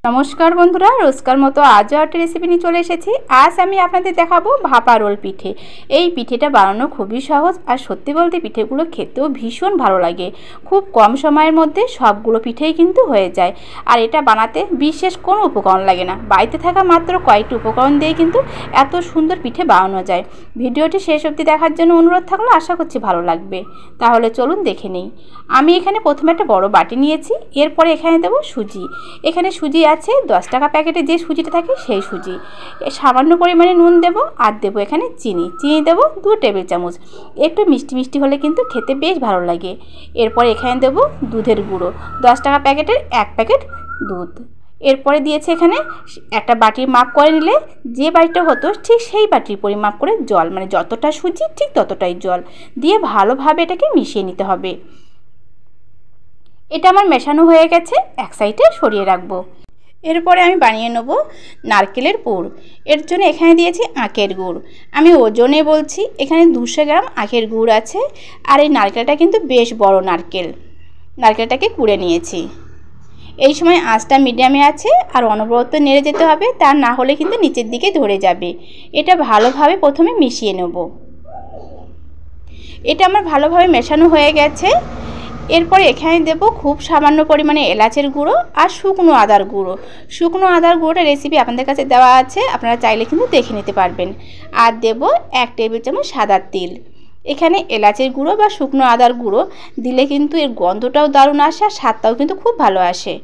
नमस्कार बंधुरा रोजकार मतो आजও একটা রেসিপি নিয়ে চলে এসেছি। আজ আমি আপনাদের দেখাবো ভাপা রোল পিঠে। এই পিঠেটা বানানো খুবই সহজ আর সত্যি বলতে পিঠেগুলো খেতেও ভীষণ ভালো লাগে। খুব কম সময়ের মধ্যে সবগুলো পিঠেই কিন্তু হয়ে যায়। আর এটা বানাতে বিশেষ কোনো উপকরণ লাগে না, বাড়িতে থাকা মাত্র কয়েকটি উপকরণ দিয়ে কিন্তু এত সুন্দর পিঠে বানানো যায়। ভিডিওটি শেষ অবধি দেখার জন্য অনুরোধ থাকলো, আশা করছি ভালো লাগবে। তাহলে চলুন দেখে নেই। আমি এখানে প্রথমে একটা বড় বাটি নিয়েছি, এরপরে এখানে দেব সুজি। এখানে সুজি আছে 10 টাকা প্যাকেটে যে সুজিটা থাকে সেই সুজি। সামান্য পরিমাণে নুন দেব আর দেব এখানে চিনি দেব 2 টেবিল চামচ। একটু মিষ্টি মিষ্টি হলে কিন্তু খেতে বেশ ভালো লাগে। এরপর এখানে দেব দুধের গুঁড়ো, 10 টাকা প্যাকেটের 1 প্যাকেট দুধ। এরপরে দিয়েছে এখানে একটা বাটির মাপ করে নিলে যে বাটিটা হতো ঠিক সেই বাটির পরিমাপ করে জল, মানে যতটা সুজি ঠিক ততটাই জল দিয়ে ভালোভাবে এটাকে মিশিয়ে নিতে হবে। এটা আমার মেশানো হয়ে গেছে, এক সাইডে সরিয়ে রাখবো। এরপরে আমি বানিয়ে নেব নারকেলের পুর। এর জন্য এখানে দিয়েছি আখের গুড়। আমি ওজনে বলছি, এখানে 200 গ্রাম আখের গুড় আছে। আর এই নারকেলটা কিন্তু বেশ বড় নারকেলটাকে কুড়ে নিয়েছি। এই সময় আঁচটা মিডিয়ামে আছে আর অনবরত নেড়ে যেতে হবে, তা না হলে কিন্তু নিচের দিকে ধরে যাবে। এটা ভালোভাবে প্রথমে মিশিয়ে নেব। এটা আমার ভালোভাবে মেশানো হয়ে গেছে। এরপরে এখানে দেব খুব সামান্য পরিমাণে এলাচের গুঁড়ো আর শুকনো আদার গুঁড়ো। শুকনো আদার গুঁড়োটা রেসিপি আপনাদের কাছে দেওয়া আছে, আপনারা চাইলে কিন্তু দেখে নিতে পারবেন। আর দেব 1 টেবিল চামচ সাদা তিল। এখানে এলাচের গুঁড়ো বা শুকনো আদার গুঁড়ো দিলে কিন্তু এর গন্ধটাও দারুণ আসে আর স্বাদটাও কিন্তু খুব ভালো আসে।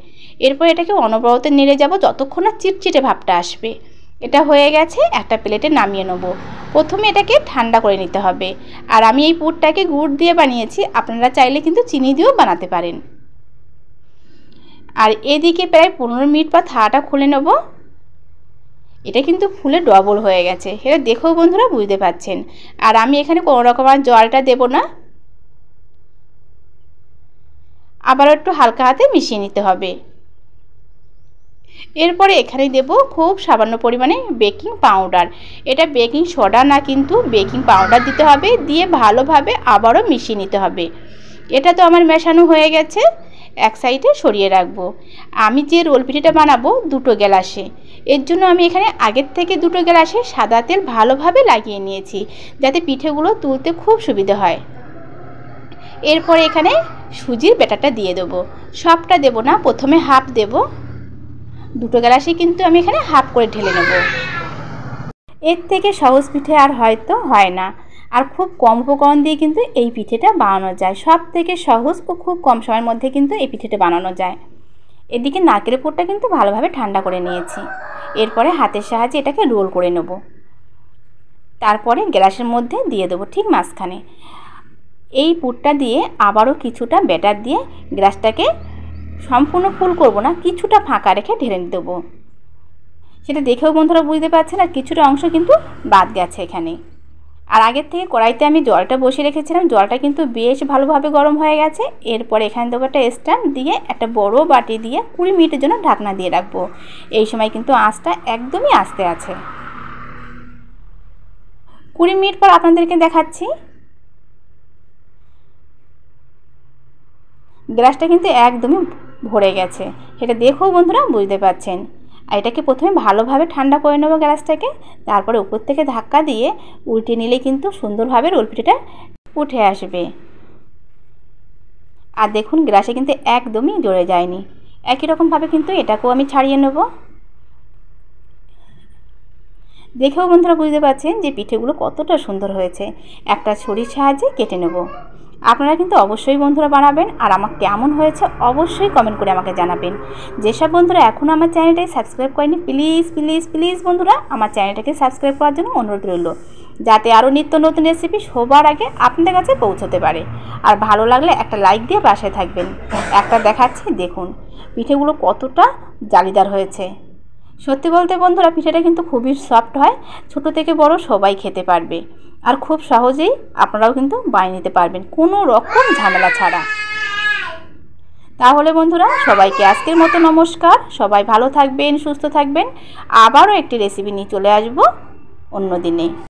এরপর এটাকে অনবরত নেড়ে যাব যতক্ষণ না চিটচিটে ভাবটা আসবে। এটা হয়ে গেছে, একটা প্লেটে নামিয়ে নেব। প্রথমে এটাকে ঠান্ডা করে নিতে হবে। আর আমি এই পুরটাকে গুড় দিয়ে বানিয়েছি, আপনারা চাইলে কিন্তু চিনি দিয়েও বানাতে পারেন। আর এদিকে প্রায় 15 মিনিট পর থালাটা খুলে নেব। এটা কিন্তু ফুলে ডবল হয়ে গেছে, এটা দেখেও বন্ধুরা বুঝতে পারছেন। আর আমি এখানে কোনো রকম আর জলটা দেব না, আবার একটু হালকা হাতে মিশিয়ে নিতে হবে। এরপরে এখানে দেব খুব সামান্য পরিমাণে বেকিং পাউডার। এটা বেকিং সোডা না, কিন্তু বেকিং পাউডার দিতে হবে। দিয়ে ভালোভাবে আবারও মিশিয়ে নিতে হবে। এটা তো আমার মেশানো হয়ে গেছে, এক সাইডে সরিয়ে রাখবো। আমি যে রোল পিঠেটা বানাবো 2টো গ্লাসে, এর জন্য আমি এখানে আগের থেকে 2টো গ্লাসে সাদা তেল ভালোভাবে লাগিয়ে নিয়েছি, যাতে পিঠেগুলো তুলতে খুব সুবিধা হয়। এরপরে এখানে সুজির ব্যাটারটা দিয়ে দেবো। সবটা দেব না, প্রথমে হাফ দেব। 2টো গ্লাসে কিন্তু আমি এখানে হাফ করে ঢেলে নেব। এর থেকে সহজ পিঠে আর হয়তো হয় না। আর খুব কম উপকরণ দিয়ে কিন্তু এই পিঠেটা বানানো যায়। সব থেকে সহজ ও খুব কম সময়ের মধ্যে কিন্তু এই পিঠেটা বানানো যায়। এদিকে নারকেলের পুরটা কিন্তু ভালোভাবে ঠান্ডা করে নিয়েছি। এরপরে হাতের সাহায্যে এটাকে রোল করে নেব। তারপরে গ্লাসের মধ্যে দিয়ে দেবো ঠিক মাঝখানে। এই পুরটা দিয়ে আবারও কিছুটা ব্যাটার দিয়ে গ্লাসটাকে সম্পূর্ণ ফুল করব না, কিছুটা ফাঁকা রেখে ঢেলে দেবো। সেটা দেখেও বন্ধুরা বুঝতে পারছেন, আর কিছুটা অংশ কিন্তু বাদ গেছে এখানে। আর আগের থেকে কড়াইতে আমি জলটা বসিয়ে রেখেছিলাম, জলটা কিন্তু বেশ ভালোভাবে গরম হয়ে গেছে। এরপর এখানে দেবো একটা স্ট্যান্ড দিয়ে একটা বড় বাটি দিয়ে 20 মিনিটের জন্য ঢাকনা দিয়ে রাখবো। এই সময় কিন্তু আঁচটা একদমই আস্তে আছে। 20 মিনিট পর আপনাদেরকে দেখাচ্ছি। গ্লাসটা কিন্তু একদমই ভরে গেছে, সেটা দেখেও বন্ধুরা বুঝতে পারছেন। আর এটাকে প্রথমে ভালোভাবে ঠান্ডা করে নেবো গ্লাসটাকে, তারপরে উপর থেকে ধাক্কা দিয়ে উল্টে নিলে কিন্তু সুন্দরভাবে রোল পিঠেটা উঠে আসবে। আর দেখুন গ্লাসে কিন্তু একদমই জড়ে যায়নি। একই রকমভাবে কিন্তু এটাকেও আমি ছাড়িয়ে নেব। দেখেও বন্ধুরা বুঝতে পারছেন যে পিঠেগুলো কতটা সুন্দর হয়েছে। একটা ছুরির সাহায্যে কেটে নেব। আপনারা কিন্তু অবশ্যই বন্ধুরা বানাবেন, আর আমার কেমন হয়েছে অবশ্যই কমেন্ট করে আমাকে জানাবেন। যেসব বন্ধুরা এখনও আমার চ্যানেলটাকে সাবস্ক্রাইব করেনি, প্লিজ প্লিজ প্লিজ বন্ধুরা আমার চ্যানেলটাকে সাবস্ক্রাইব করার জন্য অনুরোধ রইল, যাতে আরও নিত্য নতুন রেসিপি সবার আগে আপনাদের কাছে পৌঁছতে পারে। আর ভালো লাগলে একটা লাইক দিয়ে পাশে থাকবেন। একটা দেখাচ্ছি, দেখুন পিঠেগুলো কতটা জালিদার হয়েছে। সত্যি বলতে বন্ধুরা পিঠেটা কিন্তু খুবই সফট হয়, ছোট থেকে বড় সবাই খেতে পারবে। আর খুব সহজেই আপনারাও কিন্তু বানিয়ে নিতে পারবেন কোনো রকম ঝামেলা ছাড়া। তাহলে বন্ধুরা সবাইকে আজকের মতো নমস্কার। সবাই ভালো থাকবেন, সুস্থ থাকবেন। আবারও একটি রেসিপি নিয়ে চলে আসবো অন্য দিনে।